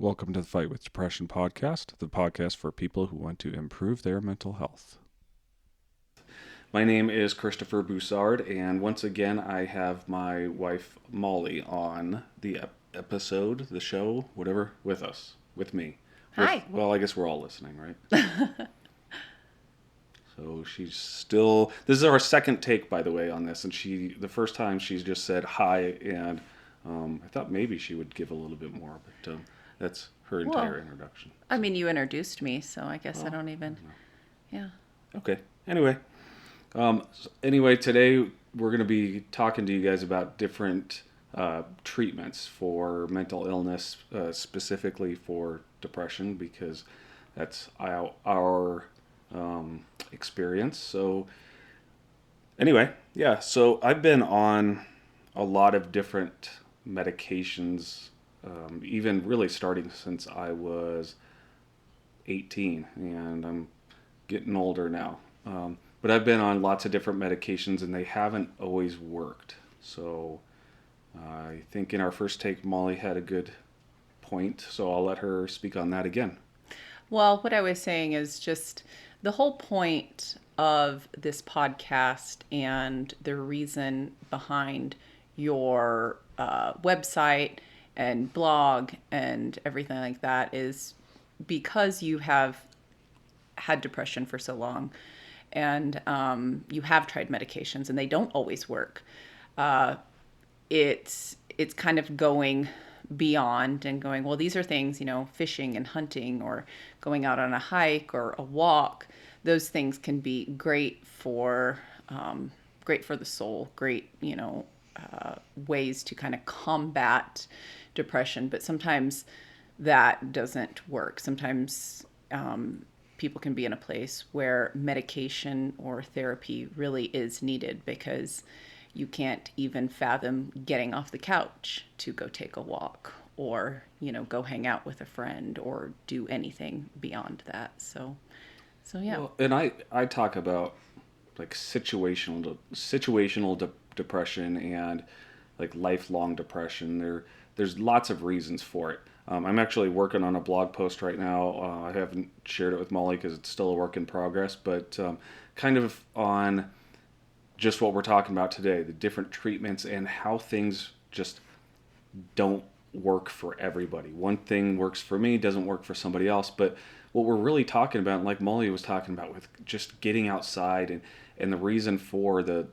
Welcome to the Fight with Depression podcast, the podcast for people who want to improve their mental health. My name is Christopher Boussard, and once again, I have my wife Molly on the episode, the show, whatever, with me. Hi. Well, I guess we're all listening, right? So she's still. This is our second take, by the way, on this, and the first time she's just said hi, and I thought maybe she would give a little bit more, but that's her entire Well, introduction. I mean, you introduced me, so I guess I Well, don't even. Yeah. okay. Anyway, today we're going to be talking to you guys about different treatments for mental illness, specifically for depression, because that's our experience. So, anyway, yeah. So I've been on a lot of different medications, even really starting since I was 18, and I'm getting older now. But I've been on lots of different medications, and they haven't always worked. So I think in our first take, Molly had a good point, so I'll let her speak on that again. Well, what I was saying is just the whole point of this podcast and the reason behind your website and blog and everything like that is because you have had depression for so long and you have tried medications and they don't always work. Uh, it's kind of going beyond and going, well, these are things, fishing and hunting or going out on a hike or a walk. Those things can be great for the soul, great, ways to kind of combat depression. But sometimes that doesn't work. Sometimes people can be in a place where medication or therapy really is needed because you can't even fathom getting off the couch to go take a walk or, go hang out with a friend or do anything beyond that. So yeah. Well, and I talk about like situational depression and like lifelong depression. There's lots of reasons for it. I'm actually working on a blog post right now. I haven't shared it with Molly because it's still a work in progress, but kind of on just what we're talking about today, the different treatments and how things just don't work for everybody. One thing works for me, doesn't work for somebody else. But what we're really talking about, like Molly was talking about with just getting outside and the reason for the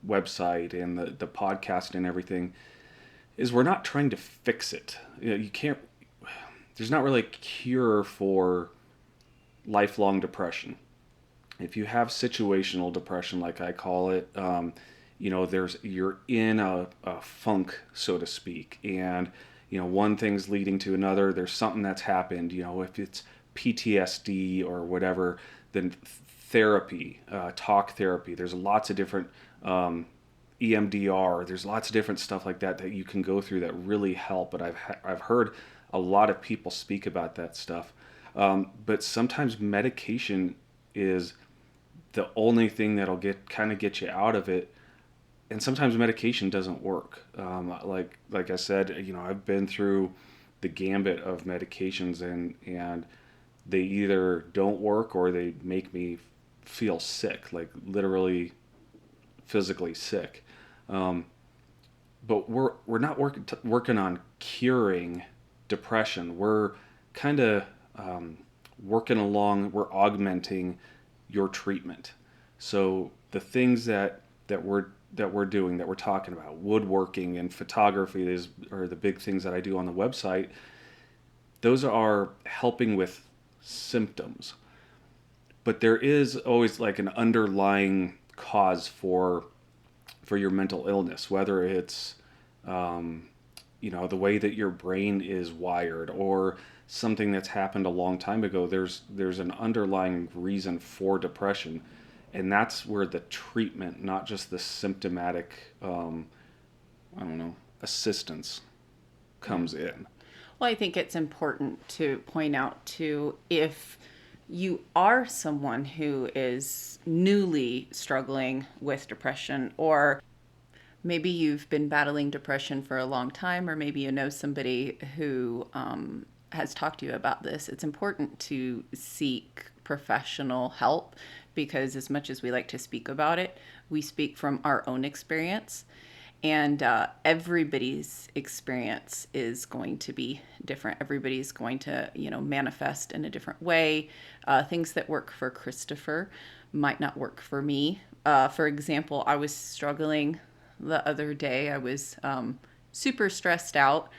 website and the podcast and everything is we're not trying to fix it. You can't, there's not really a cure for lifelong depression. If you have situational depression, like I call it, you're in a funk, so to speak, and one thing's leading to another. There's something that's happened. If it's PTSD or whatever, then therapy, talk therapy. There's lots of different EMDR. There's lots of different stuff like that that you can go through that really help. But I've heard a lot of people speak about that stuff. But sometimes medication is the only thing that'll get you out of it, and sometimes medication doesn't work. Like I said, I've been through the gambit of medications, and they either don't work or they make me feel sick, like literally physically sick. Um, but we're not working on curing depression. We're kind of working along. We're augmenting your treatment. So the things that we're doing, that we're talking about, woodworking and photography are the big things that I do on the website. Those are helping with symptoms, but there is always like an underlying cause for your mental illness, whether it's the way that your brain is wired or something that's happened a long time ago. There's an underlying reason for depression, and that's where the treatment, not just the symptomatic I don't know, assistance, Yeah. comes in. Well, I think it's important to point out too, if you are someone who is newly struggling with depression or maybe you've been battling depression for a long time, or maybe you know somebody who has talked to you about this. It's important to seek professional help because, as much as we like to speak about it, we speak from our own experience. And everybody's experience is going to be different. Everybody's going to, manifest in a different way. Things that work for Christopher might not work for me. For example, I was struggling the other day. I was super stressed out,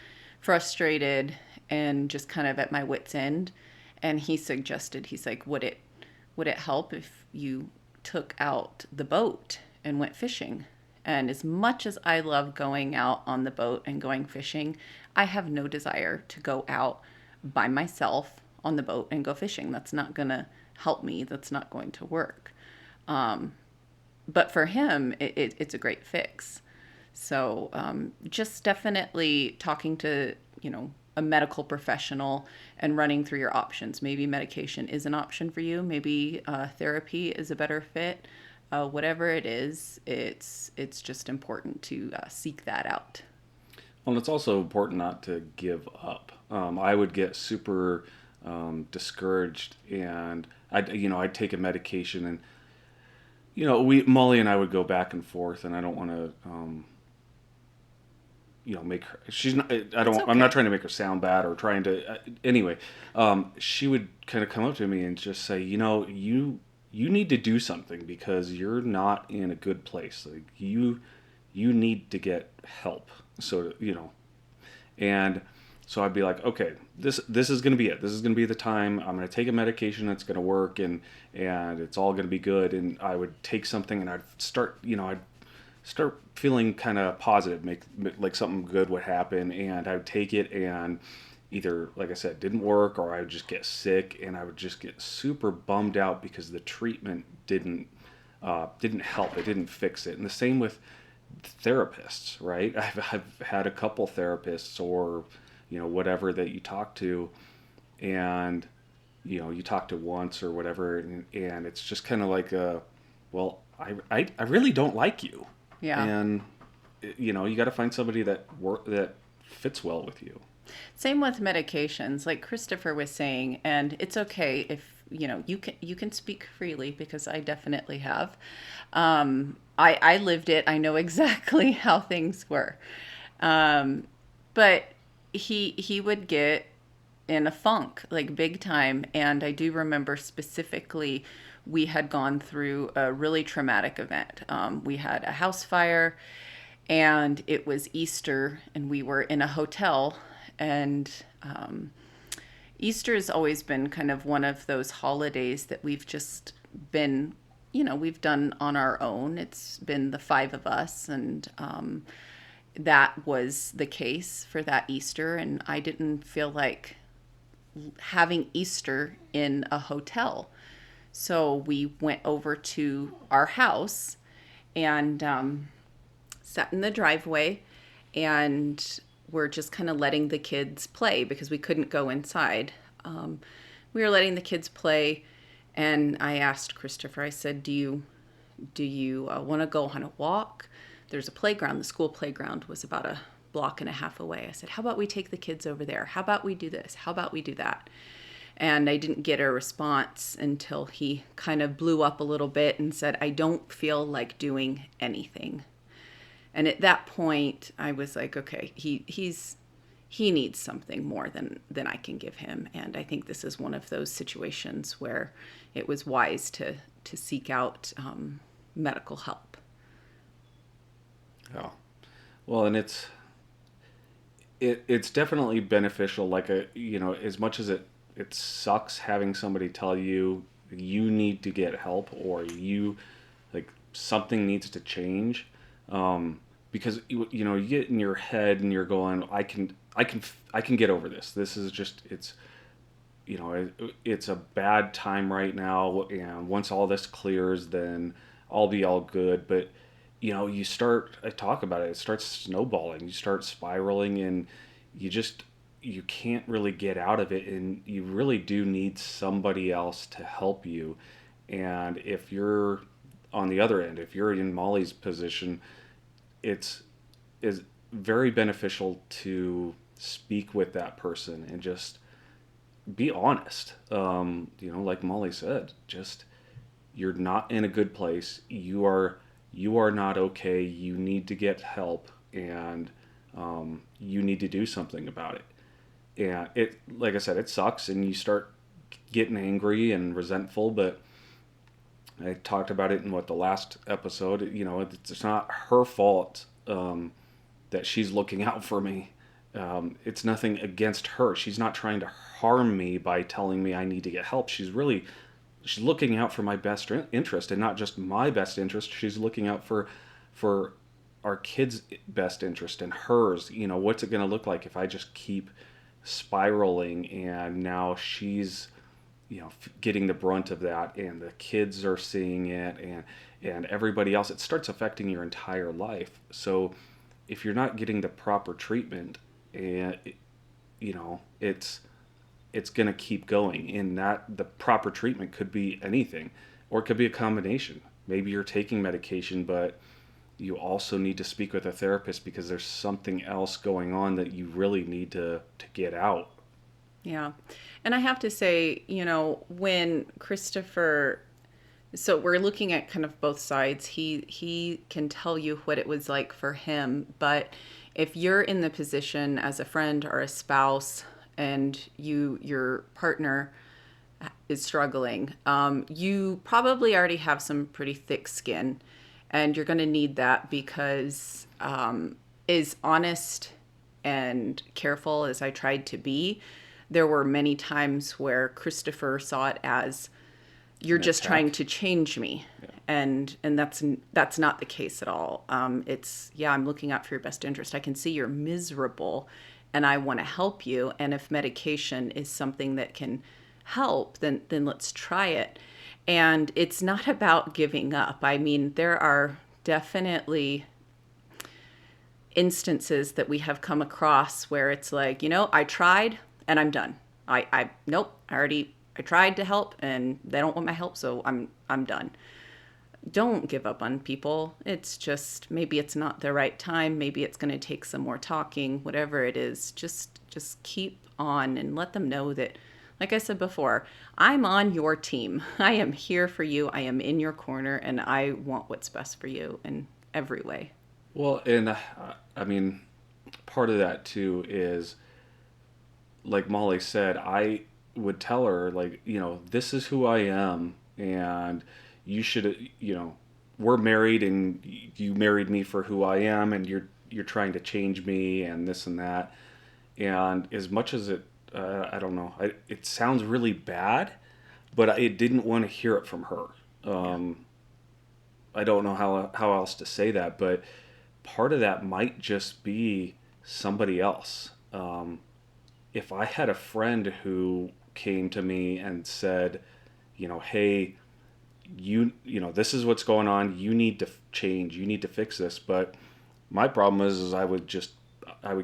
frustrated, and just kind of at my wit's end. And he suggested, he's like, would it help if you took out the boat and went fishing? And as much as I love going out on the boat and going fishing, I have no desire to go out by myself on the boat and go fishing. That's not going to help me. That's not going to work. But for him, it's a great fix. So just definitely talking to, a medical professional and running through your options. Maybe medication is an option for you. Maybe therapy is a better fit. Whatever it is, it's just important to seek that out. Well, it's also important not to give up. I would get super discouraged, and I'd take a medication, and Molly and I would go back and forth, and I don't want to make her, she's not, It's I'm not okay. trying to make her sound bad or trying to anyway. She would kind of come up to me and just say, you need to do something because you're not in a good place. Like you need to get help. So and so I'd be like, okay, this is going to be it. This is going to be the time. I'm going to take a medication that's going to work, and it's all going to be good. And I would take something, and I'd start feeling kind of positive, make like something good would happen, and I would take it, and either, like I said, didn't work, or I would just get sick, and I would just get super bummed out because the treatment didn't help. It didn't fix it. And the same with therapists, right? I've had a couple therapists, or whatever that you talk to, and you talk to once or whatever, and it's just kind of like well, I really don't like you, Yeah. and you got to find somebody that fits well with you. Same with medications, like Christopher was saying, and it's okay if you can speak freely because I definitely have. I lived it. I know exactly how things were. But he would get in a funk like big time, and I do remember specifically we had gone through a really traumatic event. We had a house fire, and it was Easter, and we were in a hotel, and Easter has always been kind of one of those holidays that we've just been, we've done on our own. It's been the five of us, and that was the case for that Easter. And I didn't feel like having Easter in a hotel. So we went over to our house and sat in the driveway, and we're just kind of letting the kids play because we couldn't go inside. We were letting the kids play, and I asked Christopher, I said, do you want to go on a walk? There's a playground. The school playground was about a block and a half away. I said, how about we take the kids over there? How about we do this? How about we do that? And I didn't get a response until he kind of blew up a little bit and said, I don't feel like doing anything. And at that point, I was like, okay, he needs something more than I can give him. And I think this is one of those situations where it was wise to seek out medical help. Yeah. Well, and it's definitely beneficial. Like as much as it sucks having somebody tell you you need to get help, or like something needs to change, because you get in your head and you're going, I can get over this. This is just it's a bad time right now, and once all this clears, then I'll be all good. But I talk about it. It starts snowballing. You start spiraling, and you just you can't really get out of it, and you really do need somebody else to help you. And if you're on the other end, if you're in Molly's position, it's is very beneficial to speak with that person and just be honest. Like Molly said, just you're not in a good place. You are not okay. You need to get help, and you need to do something about it. And it, like I said, it sucks, and you start getting angry and resentful. But I talked about it in the last episode. It's not her fault that she's looking out for me. It's nothing against her. She's not trying to harm me by telling me I need to get help. She's looking out for my best interest, and not just my best interest. She's looking out for our kids' best interest and hers. What's it going to look like if I just keep spiraling, and now she's getting the brunt of that, and the kids are seeing it, and everybody else. It starts affecting your entire life. So if you're not getting the proper treatment, and it's going to keep going. And that the proper treatment could be anything, or it could be a combination. Maybe you're taking medication, but you also need to speak with a therapist because there's something else going on that you really need to get out. Yeah. And I have to say, when Christopher, so we're looking at kind of both sides. He can tell you what it was like for him, but if you're in the position as a friend or a spouse and your partner is struggling, you probably already have some pretty thick skin, and you're going to need that because as honest and careful as I tried to be, there were many times where Christopher saw it as you're just trying to change me. Yeah. And that's not the case at all. I'm looking out for your best interest. I can see you're miserable and I want to help you. And if medication is something that can help, then let's try it. And it's not about giving up. I mean, there are definitely instances that we have come across where it's like, I tried and I'm done. Nope, I tried to help and they don't want my help, so I'm done. Don't give up on people. It's just, maybe it's not the right time. Maybe it's going to take some more talking, whatever it is. Just keep on and let them know that, like I said before, I'm on your team. I am here for you. I am in your corner, and I want what's best for you in every way. Well, and I mean, part of that too is, like Molly said, I would tell her, like, this is who I am, and you should, we're married, and you married me for who I am, and you're trying to change me, and this and that. And as much as I don't know, it sounds really bad, but I didn't want to hear it from her. I don't know how else to say that, but part of that might just be somebody else. If I had a friend who came to me and said, hey, this is what's going on. You need to change. You need to fix this. But my problem is I would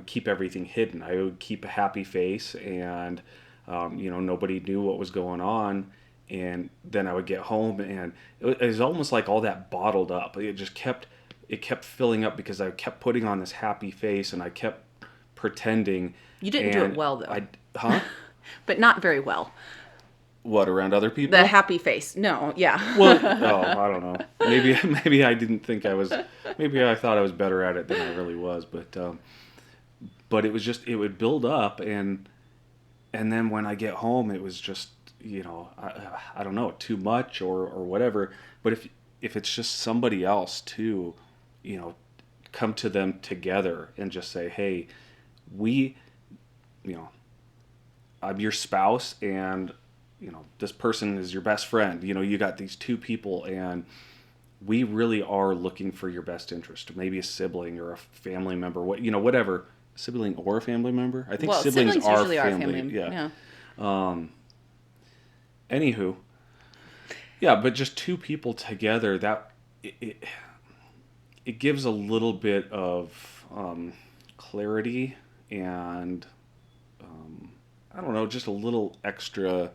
keep everything hidden. I would keep a happy face, and nobody knew what was going on. And then I would get home, and it was almost like all that bottled up. It kept filling up because I kept putting on this happy face, and I kept pretending. You didn't do it well, though. Huh? But not very well. What, around other people? The happy face. No, yeah. Well, I don't know. Maybe I didn't think I was. Maybe I thought I was better at it than I really was. But it was just, it would build up, and then when I get home, it was just, I don't know, too much or whatever. But if it's just somebody else too, come to them together and just say, hey, I'm your spouse, and this person is your best friend. You got these two people, and we really are looking for your best interest. Maybe a sibling or a family member, whatever. A sibling or a family member. I think siblings are usually family. Yeah. Anywho, yeah, but just two people together, that it gives a little bit of clarity, and I don't know, just a little extra,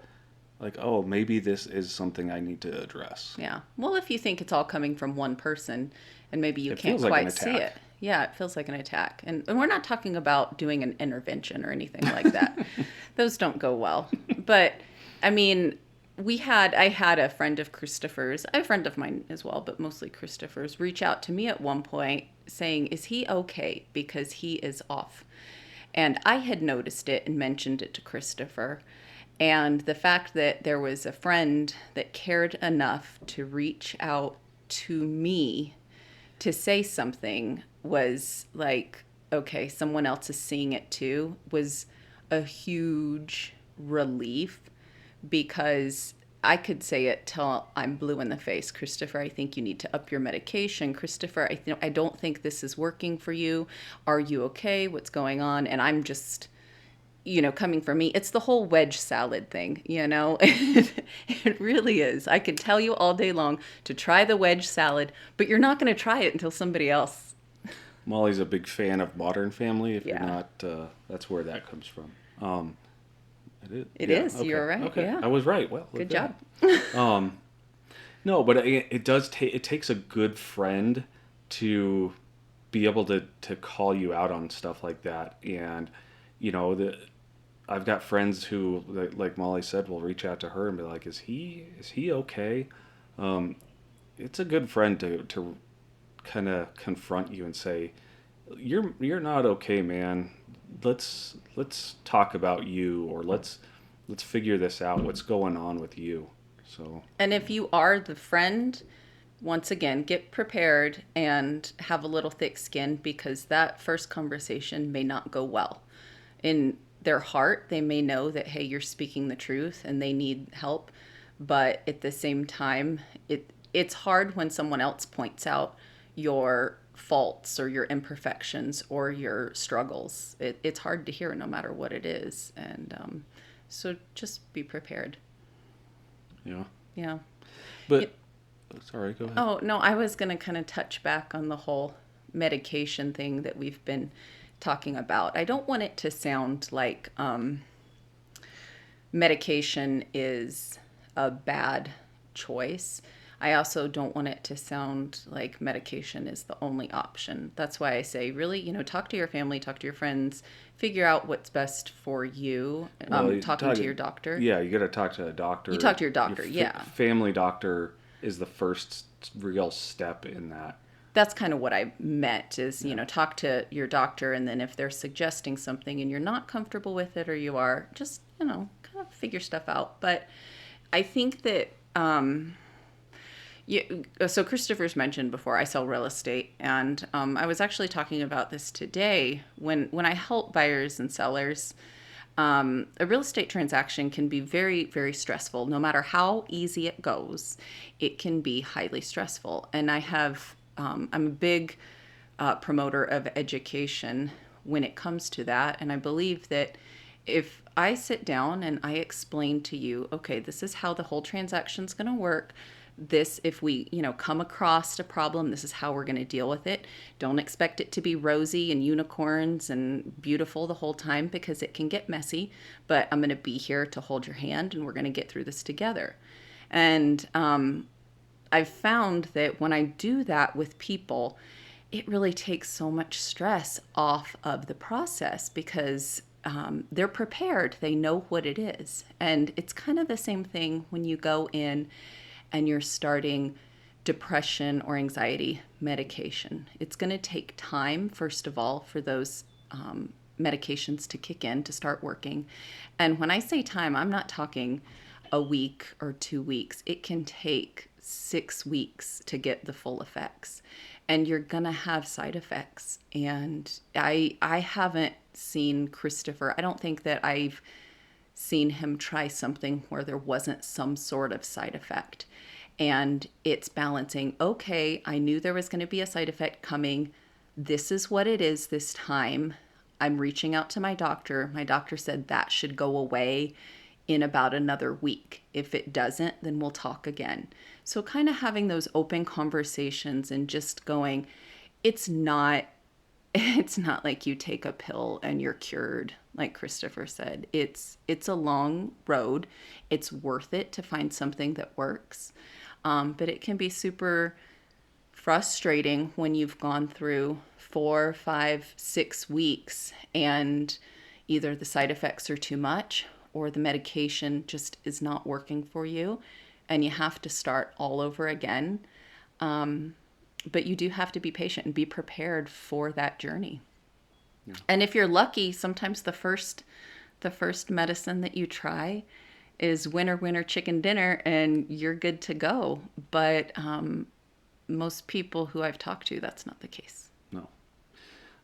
like, oh, maybe this is something I need to address. Yeah. Well, if you think it's all coming from one person, and maybe you can't quite see it. Yeah, it feels like an attack. And we're not talking about doing an intervention or anything like that. Those don't go well. But I mean, I had a friend of Christopher's, a friend of mine as well, but mostly Christopher's, reach out to me at one point saying, "Is he okay? Because he is off." And I had noticed it and mentioned it to Christopher. And the fact that there was a friend that cared enough to reach out to me to say something was like, okay, someone else is seeing it too, was a huge relief, because I could say it till I'm blue in the face. "Christopher, I think you need to up your medication. Christopher, I don't think this is working for you. Are you okay? What's going on?" And I'm just, coming from me, it's the whole wedge salad thing, It really is. I could tell you all day long to try the wedge salad, but you're not going to try it until somebody else. Molly's a big fan of Modern Family. If you're Yeah. not, that's where that comes from. It is. It Yeah. is. Okay. You're right. Okay. Yeah. I was right. Well, look Good at job. that. No, but it does take, it takes a good friend to be able to call you out on stuff like that. And the I've got friends who, like Molly said, will reach out to her and be like, "Is he okay?" Um, it's a good friend to kind of confront you and say, "You're not okay, man. Let's talk about you, or let's figure this out. What's going on with you?" So And if you are the friend, once again, get prepared and have a little thick skin, because that first conversation may not go well. In their heart, they may know that, hey, you're speaking the truth and they need help. But at the same time, it's hard when someone else points out your faults or your imperfections or your struggles. It's hard to hear no matter what it is. And so just be prepared. yeah, Yeah. but sorry, go ahead. Oh, no, I was going to kind of touch back on the whole medication thing that we've been talking about. I don't want it to sound like medication is a bad choice. I also don't want it to sound like medication is the only option. That's why I say, really, talk to your family, talk to your friends, figure out what's best for you. Well, Talking to your doctor. Yeah, you got to talk to a doctor. You talk to your doctor, yeah. Family doctor is the first real step in that. That's kind of what I meant is, talk to your doctor, and then if they're suggesting something and you're not comfortable with it, or you are, just, kind of figure stuff out. But I think that, so Christopher's mentioned before, I sell real estate, and I was actually talking about this today when I help buyers and sellers. A real estate transaction can be very, very stressful. No matter how easy it goes, it can be highly stressful. And I'm a big promoter of education when it comes to that. And I believe that if I sit down and I explain to you, okay, this is how the whole transaction's going to work. This, if we, come across a problem, this is how we're going to deal with it. Don't expect it to be rosy and unicorns and beautiful the whole time, because it can get messy, but I'm going to be here to hold your hand and we're going to get through this together. And I've found that when I do that with people, it really takes so much stress off of the process, because they're prepared. They know what it is. And it's kind of the same thing when you go in and you're starting depression or anxiety medication. It's going to take time, first of all, for those medications to kick in, to start working. And when I say time, I'm not talking a week or 2 weeks. It can take 6 weeks to get the full effects. And you're going to have side effects. And I haven't seen Christopher, I don't think that I've seen him try something where there wasn't some sort of side effect. And it's balancing, okay, I knew there was going to be a side effect coming. This is what it is this time. I'm reaching out to my doctor. My doctor said that should go away in about another week. If it doesn't, then we'll talk again. So kind of having those open conversations and just going, it's not like you take a pill and you're cured, like Christopher said. It's a long road. It's worth it to find something that works. But it can be super frustrating when you've gone through 4, 5, 6 weeks, and either the side effects are too much or the medication just is not working for you and you have to start all over again. But you do have to be patient and be prepared for that journey. Yeah. And if you're lucky, sometimes the first medicine that you try is winner, winner, chicken dinner, and you're good to go. But most people who I've talked to, that's not the case. No.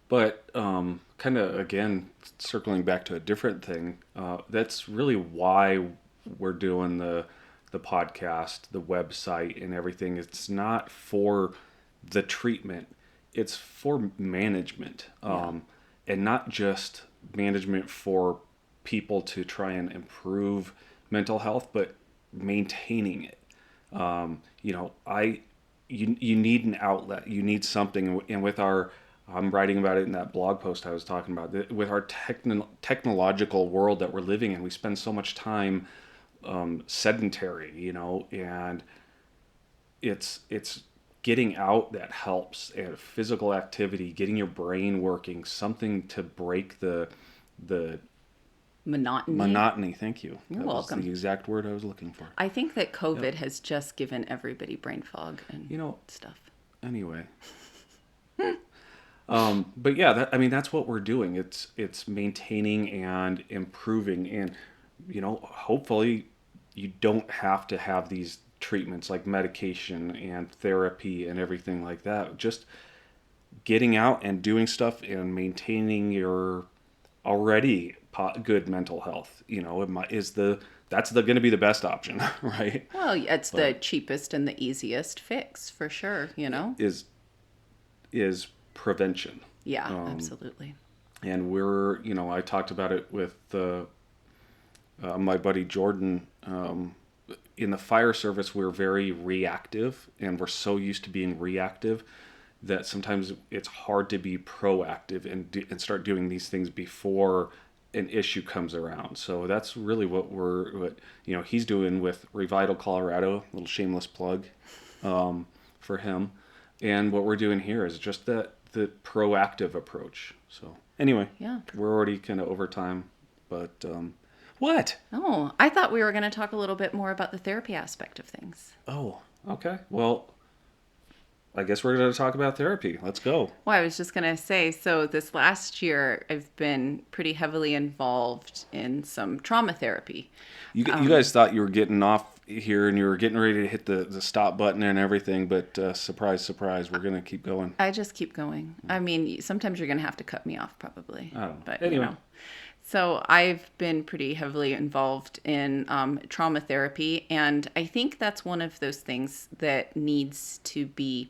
But kind of, again, circling back to a different thing, that's really why we're doing the podcast, the website, and everything. It's not for the treatment. It's for management. And not just management for people to try and improve mental health, but maintaining it. You need an outlet. You need something. And with I'm writing about it in that blog post I was talking about. With our technological world that we're living in, we spend so much time sedentary, and it's getting out that helps, and physical activity, getting your brain working, something to break the monotony. Thank you. You're welcome. Was the exact word I was looking for. I think that COVID has just given everybody brain fog and stuff. Anyway. But yeah, that's what we're doing. It's maintaining and improving, and hopefully you don't have to have these treatments like medication and therapy and everything like that. Just getting out and doing stuff and maintaining your already good mental health, that's going to be the best option, right? Well, it's the cheapest and the easiest fix for sure, is prevention. Yeah, absolutely. And I talked about it with my buddy Jordan. In the fire service, we're very reactive, and we're so used to being reactive that sometimes it's hard to be proactive and start doing these things before an issue comes around. So that's really what he's doing with Revital Colorado, a little shameless plug for him. And what we're doing here is just the proactive approach. So anyway, yeah, we're already kind of over time, but what? Oh, I thought we were going to talk a little bit more about the therapy aspect of things. Oh, okay. Well, I guess we're going to talk about therapy. Let's go. Well, I was just going to say, so this last year, I've been pretty heavily involved in some trauma therapy. You guys thought you were getting off here and you were getting ready to hit the stop button and everything, but surprise, surprise, we're going to keep going. I just keep going. I mean, sometimes you're going to have to cut me off probably. I don't know. But, anyway. So I've been pretty heavily involved in trauma therapy, and I think that's one of those things that needs to be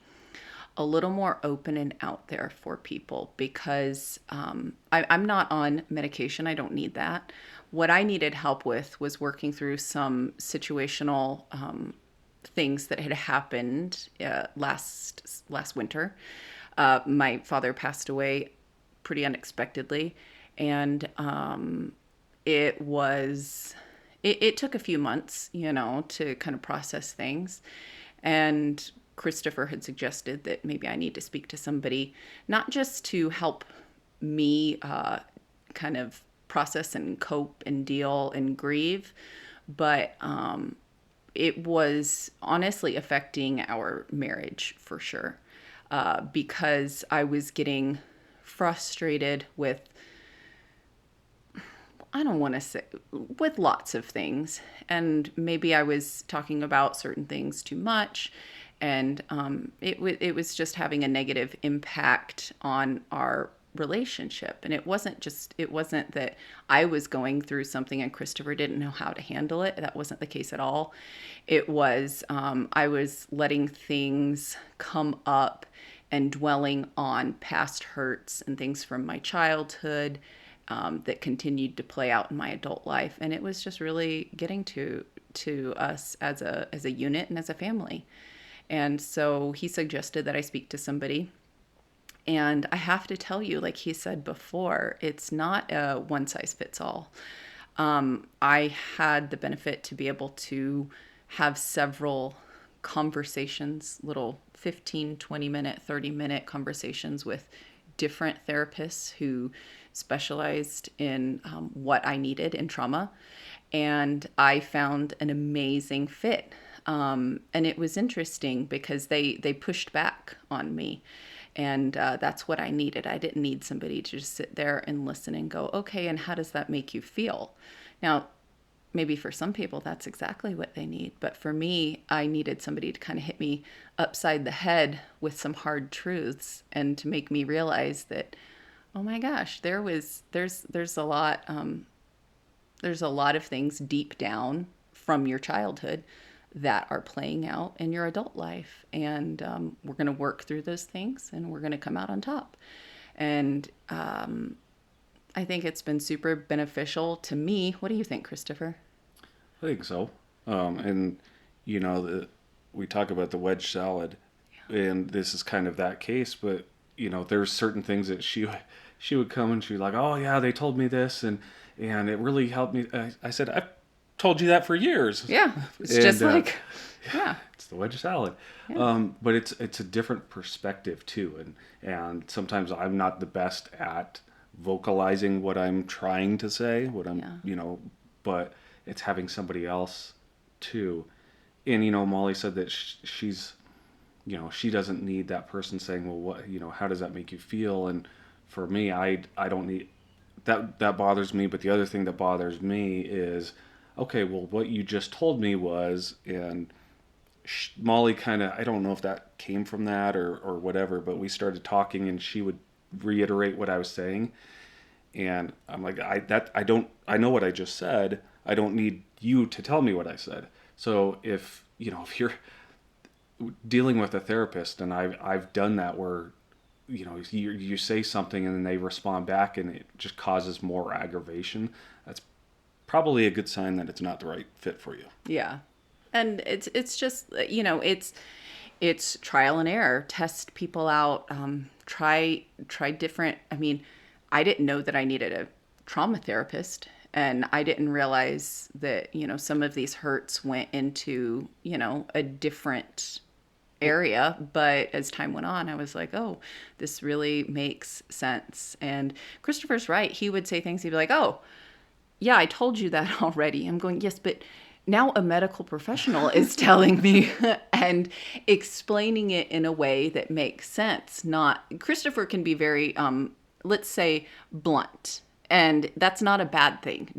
a little more open and out there for people, because I'm not on medication. I don't need that. What I needed help with was working through some situational things that had happened last winter. My father passed away pretty unexpectedly. And it took a few months, to kind of process things. And Christopher had suggested that maybe I need to speak to somebody, not just to help me kind of process and cope and deal and grieve, but it was honestly affecting our marriage for sure, because I was getting frustrated with, I don't want to say, with lots of things. And maybe I was talking about certain things too much. And it was just having a negative impact on our relationship. And it wasn't that I was going through something and Christopher didn't know how to handle it. That wasn't the case at all. It was, I was letting things come up and dwelling on past hurts and things from my childhood that continued to play out in my adult life. And it was just really getting to us as a unit and as a family. And so he suggested that I speak to somebody. And I have to tell you, like he said before, it's not a one size fits all. I had the benefit to be able to have several conversations, little 15, 20 minute, 30 minute conversations with different therapists who specialized in what I needed in trauma. And I found an amazing fit. And it was interesting because they pushed back on me. And that's what I needed. I didn't need somebody to just sit there and listen and go, okay, and how does that make you feel? Now, maybe for some people that's exactly what they need, but for me, I needed somebody to kind of hit me upside the head with some hard truths and to make me realize that, oh my gosh, there's a lot of things deep down from your childhood that are playing out in your adult life, and we're going to work through those things and we're going to come out on top. And I think it's been super beneficial to me. What do you think, Christopher? I think so. And we talk about the wedge salad, and this is kind of that case. But there's certain things that she would come and she'd be like, "Oh yeah, they told me this, and it really helped me." I said, "I've told you that for years." Yeah, it's And, just like, yeah, it's the wedge salad. yeah, But it's a different perspective too, and sometimes I'm not the best at vocalizing what I'm trying to say, what I'm yeah, but it's having somebody else too. And Molly said that she's she doesn't need that person saying, well, what how does that make you feel? And for me, I don't need that bothers me. But the other thing that bothers me is, okay, well, what you just told me was, and Molly kind of, I don't know if that came from that or whatever, but we started talking and she would reiterate what I was saying. And I'm like, I know what I just said. I don't need you to tell me what I said. So if you're dealing with a therapist, and I've done that where, you say something and then they respond back and it just causes more aggravation, that's probably a good sign that it's not the right fit for you. yeah. And it's just it's trial and error. Test people out. Try different. I mean, I didn't know that I needed a trauma therapist, and I didn't realize that some of these hurts went into a different area. But as time went on, I was like, oh, this really makes sense. And Christopher's right. He would say things. He'd be like, oh, yeah, I told you that already. I'm going, yes, but now a medical professional is telling me and explaining it in a way that makes sense. Not Christopher can be very, let's say, blunt. And that's not a bad thing.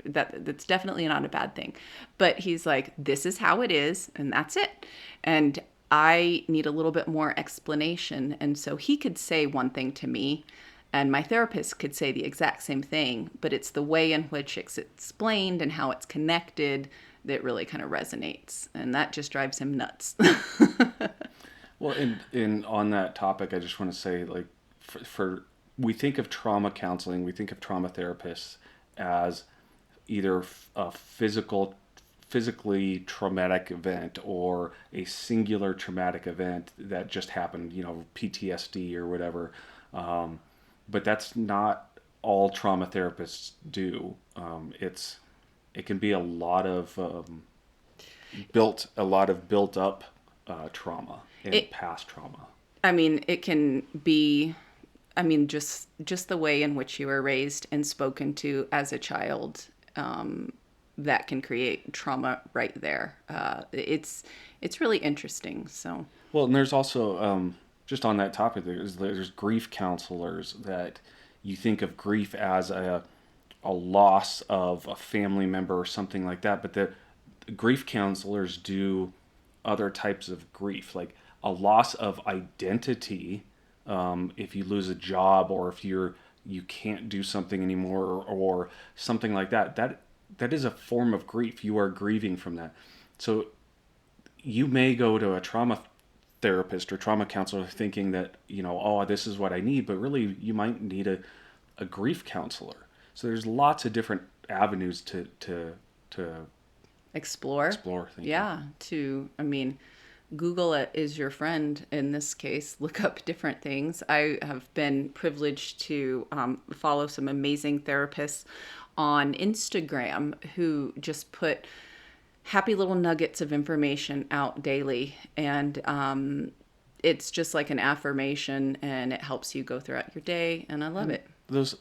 That's definitely not a bad thing. But he's like, this is how it is, and that's it. And I need a little bit more explanation. And so he could say one thing to me, and my therapist could say the exact same thing, but it's the way in which it's explained and how it's connected that really kind of resonates. And that just drives him nuts. Well, in on that topic, I just want to say, like, for we think of trauma counseling, we think of trauma therapists as either a physically traumatic event or a singular traumatic event that just happened, PTSD or whatever. But that's not all trauma therapists do. It can be a lot of built up trauma and past trauma. I mean, it can be, just the way in which you were raised and spoken to as a child, that can create trauma right there. It's really interesting. So, Well, and there's also just on that topic, there's grief counselors that you think of grief as a loss of a family member or something like that, but the grief counselors do other types of grief, like a loss of identity. If you lose a job, or if you can't do something anymore, or something like that, that is a form of grief. You are grieving from that. So you may go to a trauma therapist or trauma counselor thinking that, oh, this is what I need, but really you might need a grief counselor. So there's lots of different avenues to explore. Thank you. Yeah. Google it is your friend in this case. Look up different things. I have been privileged to follow some amazing therapists on Instagram who just put happy little nuggets of information out daily. And it's just like an affirmation, and it helps you go throughout your day, and I love it.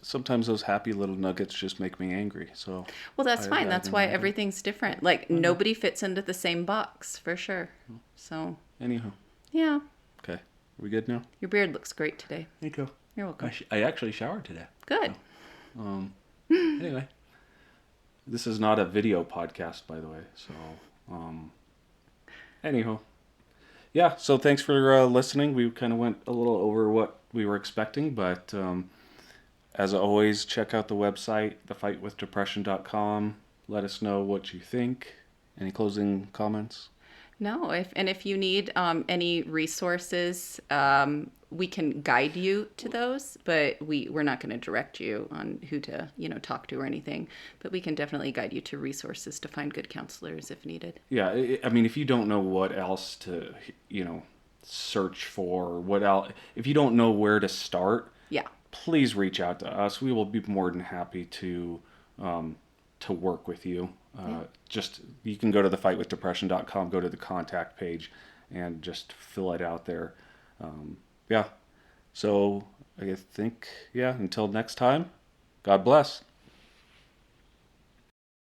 Sometimes those happy little nuggets just make me angry. So Well, that's fine. I That's why imagine. everything's different. Like nobody fits into the same box for sure. So, Anyhow, yeah, okay, are we good now? your beard looks great today. Thank you. You're welcome. I actually showered today. Good. Anyway, this is not a video podcast, by the way. So, anyhow, yeah. So thanks for listening. We kind of went a little over what we were expecting, but as always, check out the website, thefightwithdepression.com. Let us know what you think. Any closing comments? No, if you need any resources, we can guide you to those, but we're not going to direct you on who to talk to or anything. But we can definitely guide you to resources to find good counselors if needed. Yeah, I mean, if you don't know what else to, search for, what else, if you don't know where to start, Yeah. please reach out to us. We will be more than happy to work with you. Just you can go to thefightwithdepression.com, go to the contact page, and just fill it out there. Yeah. So I think, yeah. Until next time, God bless.